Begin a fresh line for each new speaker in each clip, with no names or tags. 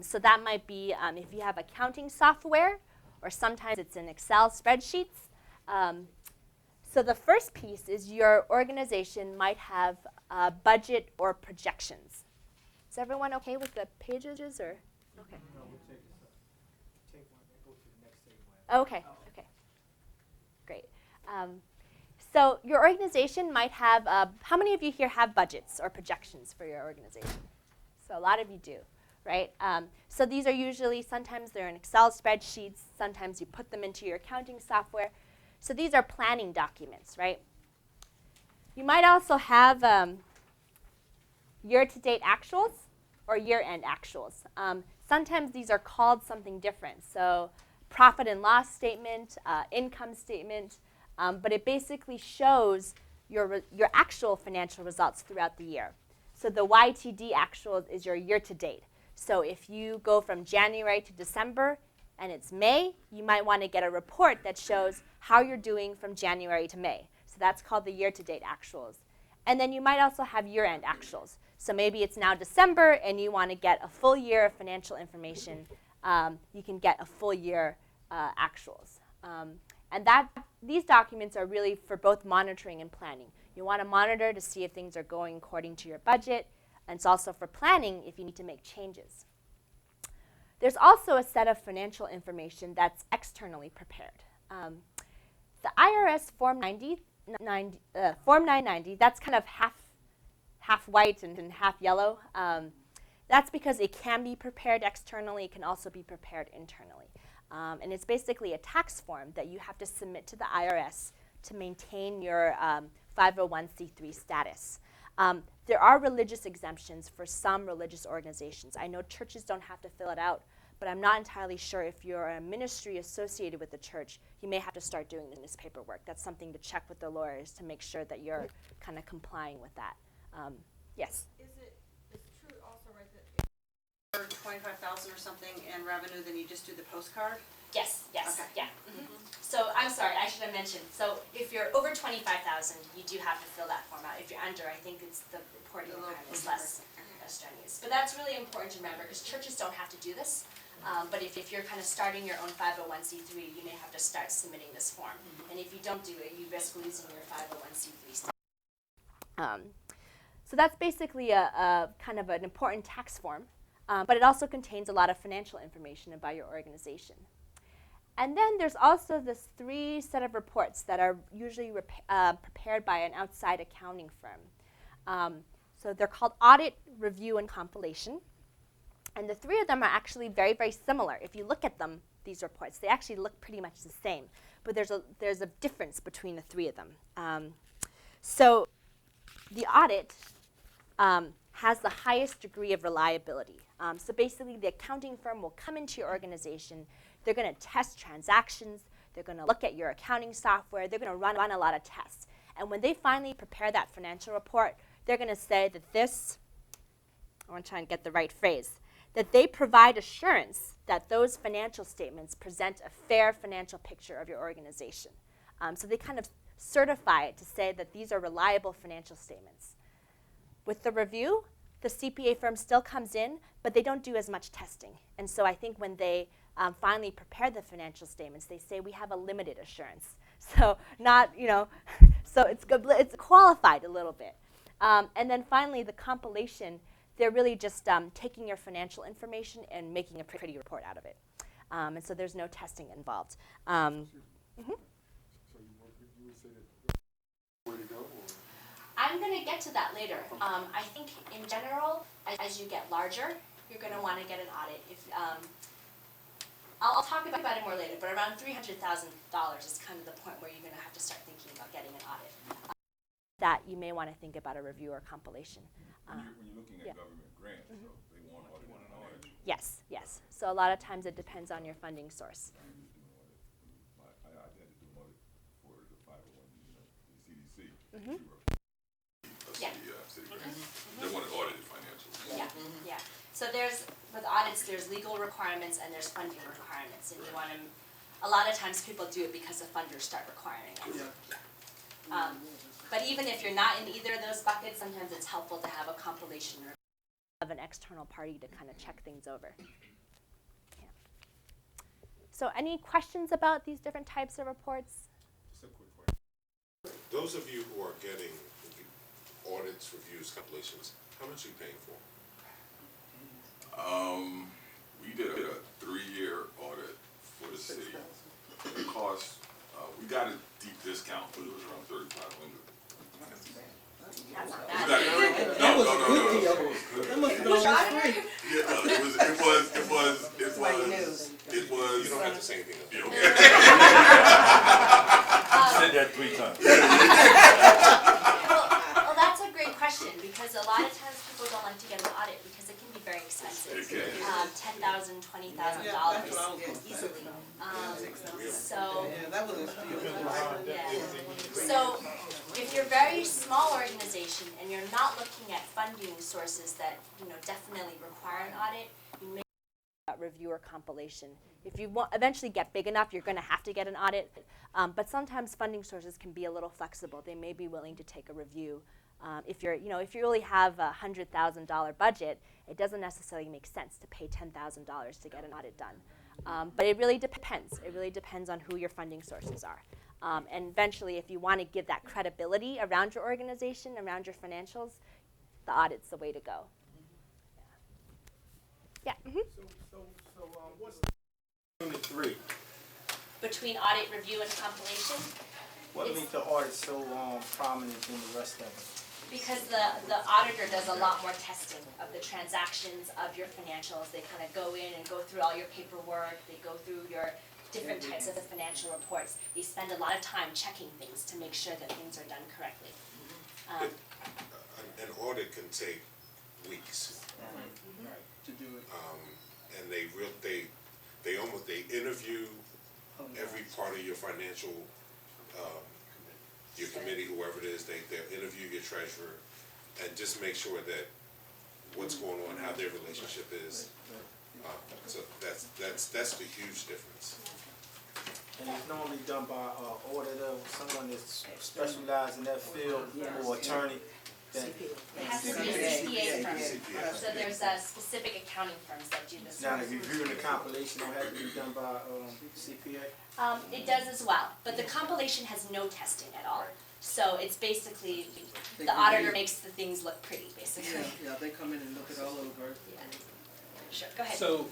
So that might be if you have accounting software, or sometimes it's in Excel spreadsheets. So the first piece is your organization might have budget or projections. Is everyone okay with the pages? Or okay.
No, we'll take one and go to the next segment.
Okay. Okay. Great. So your organization might have. How many of you here have budgets or projections for your organization? So a lot of you do, right? So these are usually, sometimes they're in Excel spreadsheets. Sometimes you put them into your accounting software. So these are planning documents, right? You might also have year-to-date actuals or year-end actuals. Sometimes these are called something different. So profit and loss statement, income statement, but it basically shows your actual financial results throughout the year. So the YTD actual is your year-to-date. So if you go from January to December and it's May, you might want to get a report that shows how you're doing from January to May. So that's called the year-to-date actuals. And then you might also have year-end actuals. So maybe it's now December and you want to get a full year of financial information. You can get a full year actuals. And these documents are really for both monitoring and planning. You want to monitor to see if things are going according to your budget. And it's also for planning if you need to make changes. There's also a set of financial information that's externally prepared. The IRS Form 990, that's kind of half white and half yellow. That's because it can be prepared externally. It can also be prepared internally. And it's basically a tax form that you have to submit to the IRS to maintain your 501c3 status. There are religious exemptions for some religious organizations. I know churches don't have to fill it out, but I'm not entirely sure if you're a ministry associated with the church, you may have to start doing this paperwork. That's something to check with the lawyers to make sure that you're kind of complying with that. Yes?
It's true also, right, that if you're 25,000 or something in revenue, then you just do the postcard?
Yes, yes,
okay.
yeah. Mm-hmm. So I'm sorry, I should have mentioned. So if you're over 25,000, you do have to fill that form out. If you're under, I think it's the reporting requirement is less strenuous. But that's really important to remember because churches don't have to do this. But if you're kind of starting your own 501c3, you may have to start submitting this form. And if you don't do it, you risk losing your 501c3 status. So that's basically a kind of an important tax form. But it also contains a lot of financial information about your organization. And then there's also this 3 set of reports that are usually prepared by an outside accounting firm. So they're called audit, review, and compilation. And the 3 of them are actually very, very similar. If you look at them, these reports, they actually look pretty much the same. But there's a difference between the 3 of them. So the audit has the highest degree of reliability. So basically, the accounting firm will come into your organization. They're going to test transactions. They're going to look at your accounting software. They're going to run a lot of tests. And when they finally prepare that financial report, they're going to say that I want to try and get the right phrase, that they provide assurance that those financial statements present a fair financial picture of your organization. So they kind of certify it to say that these are reliable financial statements. With the review, the CPA firm still comes in, but they don't do as much testing. And so I think when they finally prepare the financial statements, they say we have a limited assurance. So not, so it's qualified a little bit. And then finally, the compilation, they're really just taking your financial information and making a pretty report out of it. And so there's no testing involved.
So you would say that where to go? Or?
I'm going to get to that later. I think in general, as you get larger, you're going to want to get an audit. I'll talk about it more later, but around $300,000 is kind of the point where you're going to have to start thinking about getting an audit. That you may want to think about a review or compilation.
When you're looking at government grants, so they want an audit.
Yes, yes. So a lot of times it depends on your funding source.
I had to do an audit for the 501, the CDC.
Yeah.
City grants. They wanted audited financials.
Yeah, yeah. So with audits, there's legal requirements and there's funding requirements. And you want to, a lot of times people do it because the funders start requiring it. But even if you're not in either of those buckets, sometimes it's helpful to have a compilation have an external party to kind of check things over. Yeah. So any questions about these different types of reports?
Just a quick question. Those of you who are getting audits, reviews, compilations, how much are you paying for?
We did a 3-year audit for the city. It cost, we got a deep discount, but it was around $3,500.
That's not
We
bad.
got- No.
That must have been almost free.
Yeah, no, it was.
You don't have to say anything.
Yeah, okay.
Said that 3 times.
Well, that's a great question, because a lot of times people don't like to get an audit because it can be very expensive.
It can.
$10,000, $20,000
Yeah, that's what I was gonna say.
easily. So,
Yeah, that was a steal.
yeah. So, if you're a very small organization and you're not looking at funding sources that, definitely require an audit, you may review or compilation. If you eventually get big enough, you're going to have to get an audit. But sometimes funding sources can be a little flexible. They may be willing to take a review. If you really have a $100,000 budget, it doesn't necessarily make sense to pay $10,000 to get an audit done. But it really depends. It really depends on who your funding sources are. And eventually, if you want to give that credibility around your organization, around your financials, the audit's the way to go. Yeah.
So, what's the between the three?
Between audit, review, and compilation,
What makes the audit so prominent than the rest of them?
because the auditor does a lot more testing of the transactions, of your financials. They kind of go in and go through all your paperwork. They go through your different types of the financial reports. They spend a lot of time checking things to make sure that things are done correctly.
An audit can take weeks,
To do it.
and they interview every part of your financial, your committee, whoever it is, they'll interview your treasurer and just make sure that what's going on, how their relationship is. So that's the huge difference.
And it's normally done by an auditor, someone that's specialized in that field, or attorney. That
It has to be a CPA firm. So there's specific accounting firms that do this.
now the review and the compilation don't have to be done by CPA.
It does as well, but the compilation has no testing at all. So it's basically, the auditor makes the things look pretty, basically.
Yeah, they come in and look it all over.
Yeah. Sure, go ahead.
So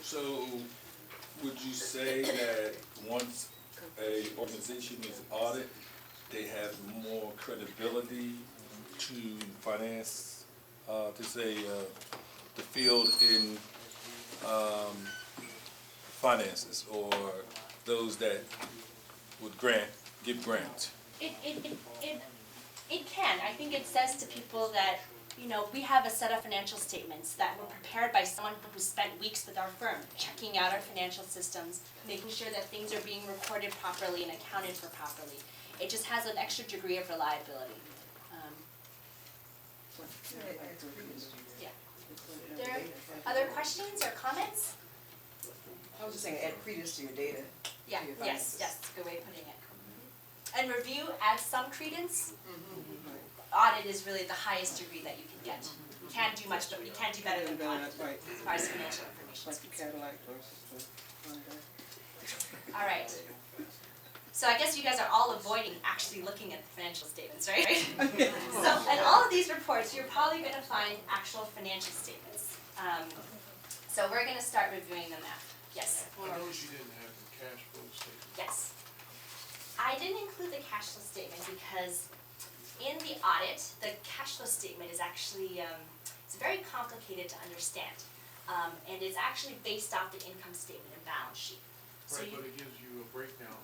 would you say that once a organization is audited, they have more credibility to finance, to say, the field in finances, or those that would give grants?
It can. I think it says to people that, we have a set of financial statements that were prepared by someone who spent weeks with our firm, checking out our financial systems, making sure that things are being recorded properly and accounted for properly. It just has an extra degree of reliability. Yeah. There are other questions or comments?
I was just saying, add credence to your data.
Yeah,
To your
yes,
finances.
good way of putting it. And review adds some credence. Audit is really the highest degree that you can get. You can't do much, but you can't do better than audit
That's right.
as far as financial information is
Like the
concerned.
Cadillac versus the Hyundai.
All right. So I guess you guys are all avoiding actually looking at the financial statements, right? So in all of these reports, you're probably going to find actual financial statements. So we're going to start reviewing them now. Yes?
I noticed you didn't have the cash flow statement.
Yes. I didn't include the cash flow statement because in the audit, the cash flow statement is actually, it's very complicated to understand. And it's actually based off the income statement and balance sheet. So
Right, but it gives you a breakdown of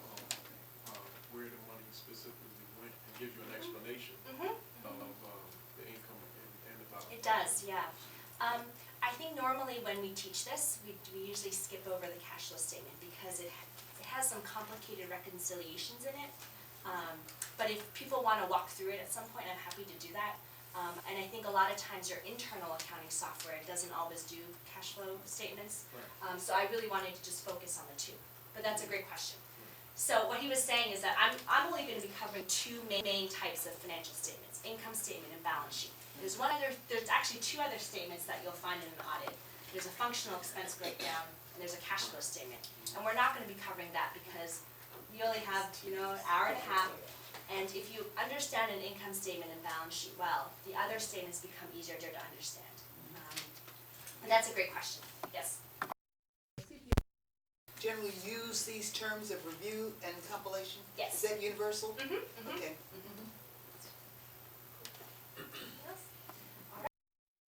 where the money specifically went, and gives you an explanation
Mhm.
of the income and the balance.
It does, yeah. I think normally when we teach this, we usually skip over the cash flow statement because it has some complicated reconciliations in it. But if people want to walk through it at some point, I'm happy to do that. And I think a lot of times your internal accounting software doesn't always do cash flow statements.
Right.
So I really wanted to just focus on the two. But that's a great question. So what he was saying is that I'm only going to be covering two main types of financial statements, income statement and balance sheet. There's actually two other statements that you'll find in an audit. There's a functional expense breakdown, and there's a cash flow statement. And we're not gonna be covering that because we only have, an hour and a half. And if you understand an income statement and balance sheet well, the other statements become easier to understand. And that's a great question, yes.
Generally use these terms of review and compilation?
Yes.
Is that universal? Okay.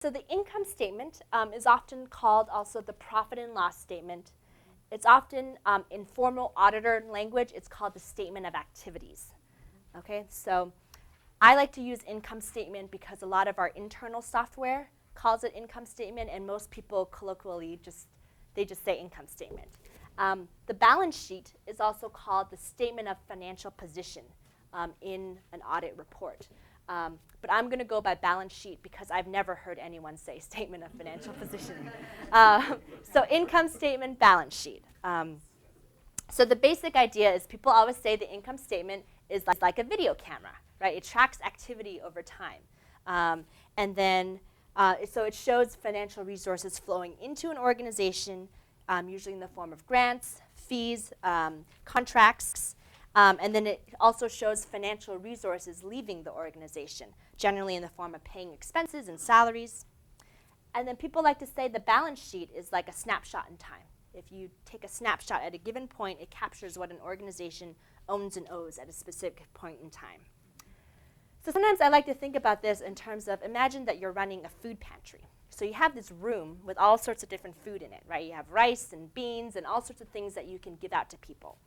So the income statement is often called also the profit and loss statement. It's often, in formal auditor language, it's called the statement of activities. Okay, so I like to use income statement because a lot of our internal software calls it income statement, and most people colloquially just say income statement. The balance sheet is also called the statement of financial position in an audit report. But I'm going to go by balance sheet because I've never heard anyone say statement of financial position. So income statement, balance sheet. So the basic idea is people always say the income statement is like a video camera, right? It tracks activity over time. And then, so it shows financial resources flowing into an organization, usually in the form of grants, fees, contracts, and then it also shows financial resources leaving the organization, generally in the form of paying expenses and salaries. And then people like to say the balance sheet is like a snapshot in time. If you take a snapshot at a given point, it captures what an organization owns and owes at a specific point in time. So sometimes I like to think about this in terms of, imagine that you're running a food pantry. So you have this room with all sorts of different food in it, right? You have rice and beans and all sorts of things that you can give out to people.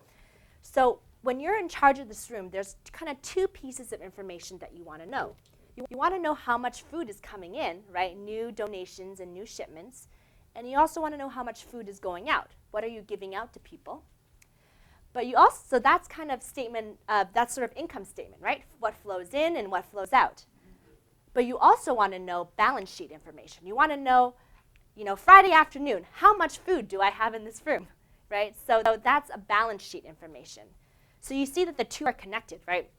So when you're in charge of this room, there's kind of two pieces of information that you want to know. You want to know how much food is coming in, right? New donations and new shipments. And you also want to know how much food is going out. What are you giving out to people? But you also, so that's kind of statement, that's sort of income statement, right? What flows in and what flows out. But you also want to know balance sheet information. You want to know, Friday afternoon, how much food do I have in this room, right? So that's a balance sheet information. So you see that the two are connected, right?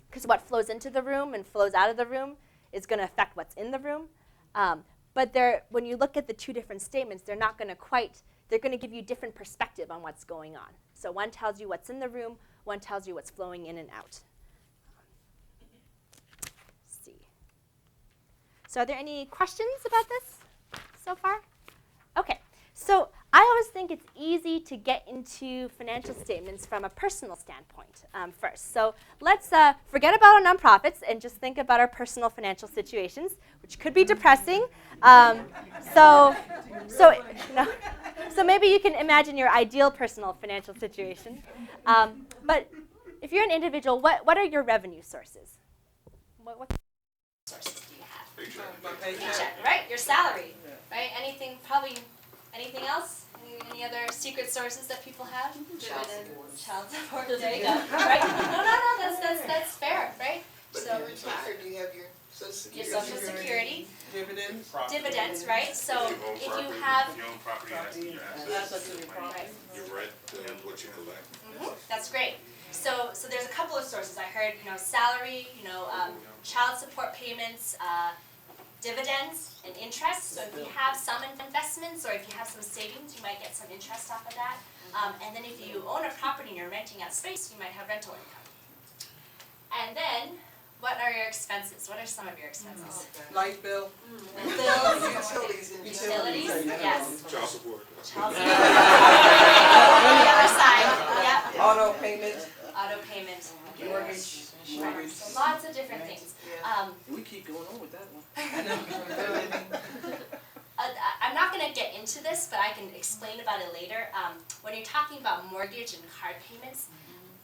Because what flows into the room and flows out of the room is going to affect what's in the room. But when you look at the two different statements, they're going to give you different perspective on what's going on. So one tells you what's in the room, one tells you what's flowing in and out. Let's see. So are there any questions about this so far? Okay, so I always think it's easy to get into financial statements from a personal standpoint first. So let's forget about our nonprofits and just think about our personal financial situations, which could be depressing. So maybe you can imagine your ideal personal financial situation. But if you're an individual, what are your revenue sources? What sources do you have? Paycheck, right? Your salary, right? Anything else? Any other secret sources that people have? Child support. There you go. Right? No. That's fair, right?
But
so
you're retired, you have your Social Security.
Your Social Security.
Dividends,
right? So if you have
If you own property, that's in your assets.
right.
Your rent and what you collect.
That's great. So there's a couple of sources. I heard, salary, child support payments, dividends and interest. So if you have some investments or if you have some savings, you might get some interest off of that. And then if you own a property and you're renting out space, you might have rental income. And then, what are your expenses? What are some of your expenses?
Light bill.
Bills,
Utilities.
yes.
Child support.
Child support. The other side, yep.
Auto payment.
Auto payment.
Mortgage.
Right. So lots of different things.
We keep going on with that one.
I'm not going to get into this, but I can explain about it later. When you're talking about mortgage and card payments,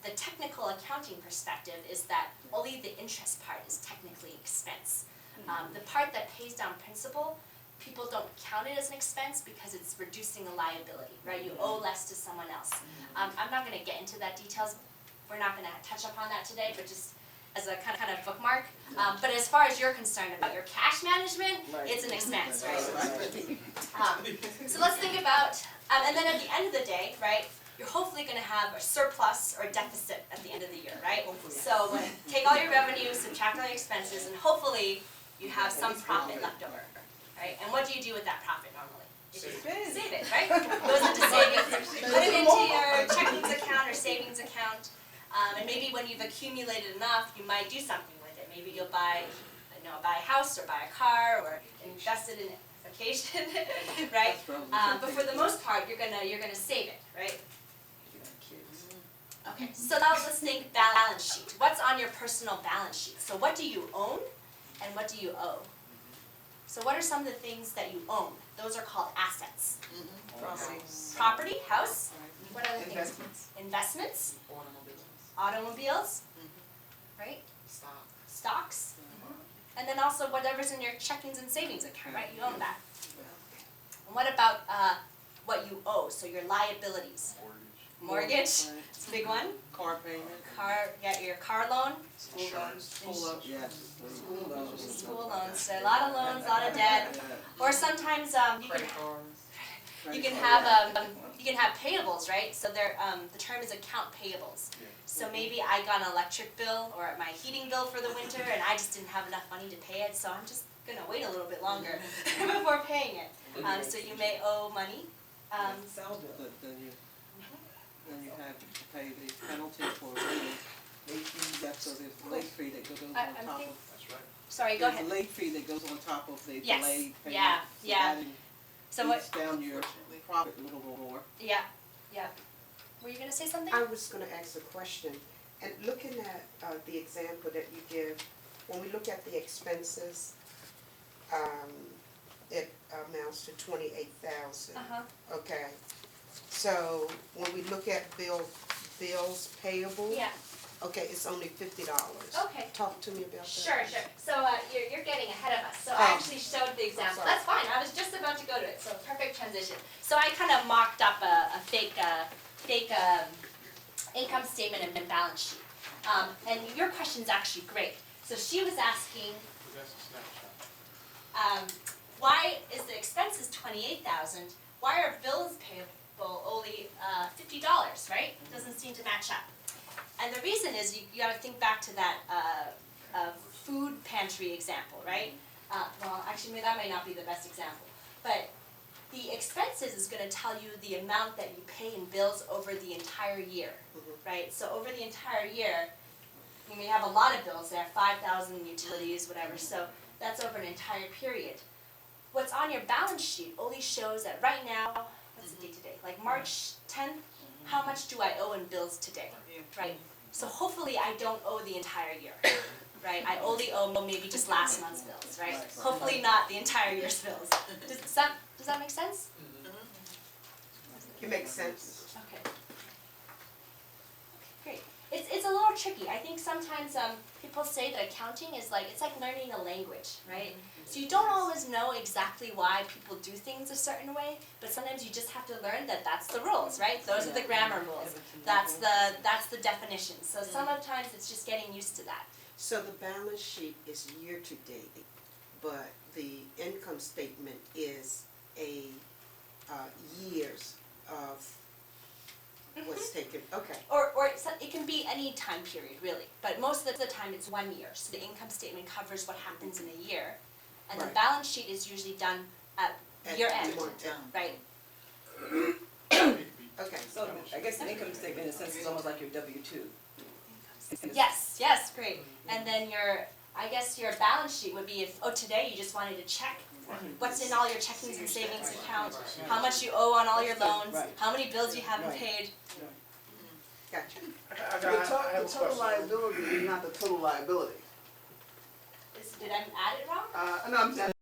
the technical accounting perspective is that only the interest part is technically expense. The part that pays down principal, people don't count it as an expense because it's reducing a liability, right? You owe less to someone else. I'm not going to get into that details. We're not going to touch upon that today, but just as a kind of bookmark. But as far as you're concerned about your cash management, it's an expense, right? So let's think about, and then at the end of the day, right, you're hopefully going to have a surplus or a deficit at the end of the year, right? So take all your revenues, subtract all your expenses, and hopefully you have some profit left over, right? And what do you do with that profit normally? Save it, right? Goes into savings, put it into your checkings account or savings account. And maybe when you've accumulated enough, you might do something with it. Maybe you'll buy a house or buy a car or invest it in a vacation, right? But for the most part, you're gonna save it, right? Okay, so now let's think balance sheet. What's on your personal balance sheet? So what do you own and what do you owe? So what are some of the things that you own? Those are called assets. Property, house, what other things?
Investments.
Investments,
Automobiles.
automobiles, right? Stocks. And then also whatever's in your checkings and savings account, right? You own that. And what about what you owe? So your liabilities. Mortgage, it's a big one.
Car payment.
Your car loan.
School loans. School loans.
School loans, so a lot of loans, a lot of debt. Or sometimes you can have payables, right? So the term is account payables. So maybe I got an electric bill or my heating bill for the winter and I just didn't have enough money to pay it, so I'm just gonna wait a little bit longer before paying it. So you may owe money.
Then you have to pay the penalty for late fees, so there's a late fee that goes on top of.
That's right.
Sorry, go ahead.
There's a late fee that goes on top of the
Yes.
delayed payment.
Yeah. So
That
what?
eats down your profit a little more.
Yeah. Were you gonna say something?
I was gonna ask a question, and looking at the example that you give, when we look at the expenses, it amounts to 28,000. Okay, so when we look at bills payable.
Yeah.
Okay, it's only $50.
Okay.
Talk to me about that.
Sure. So you're getting ahead of us. So I actually showed the example. That's fine. I was just about to go to it. So perfect transition. So I kind of mocked up a fake income statement and balance sheet. And your question's actually great. So she was asking,
That's a snapshot.
why is the expenses $28,000? Why are bills payable only $50? Right? Doesn't seem to match up. And the reason is you got to think back to that food pantry example, right? Well, actually, that may not be the best example, but the expenses is going to tell you the amount that you pay in bills over the entire year, right? So over the entire year, when we have a lot of bills there, 5,000 utilities, whatever. So that's over an entire period. What's on your balance sheet only shows that right now, what's the date today? Like March 10th. How much do I owe in bills today, right? So hopefully I don't owe the entire year, right? I only owe maybe just last month's bills, right? Hopefully not the entire year's bills. Does that make sense?
It makes sense.
Okay. Great. It's a little tricky. I think sometimes people say that accounting is like, it's like learning a language, right? So you don't always know exactly why people do things a certain way, but sometimes you just have to learn that that's the rules, right? Those are the grammar rules. That's the definition. So sometimes it's just getting used to that.
So the balance sheet is year to date, but the income statement is a years of what's taken, okay.
Or it can be any time period, really. But most of the time it's 1 year. So the income statement covers what happens in a year. And the
Right.
balance sheet is usually done at year end, right?
Okay.
So I guess the income statement in a sense is almost like your W-2.
Yes, great. And then I guess your balance sheet would be if, today you just wanted to check what's in all your checkings and savings account, how much you owe on all your loans, how many bills you haven't paid.
Gotcha.
The total liability is not the total liability.
Did I add it wrong?
No, I'm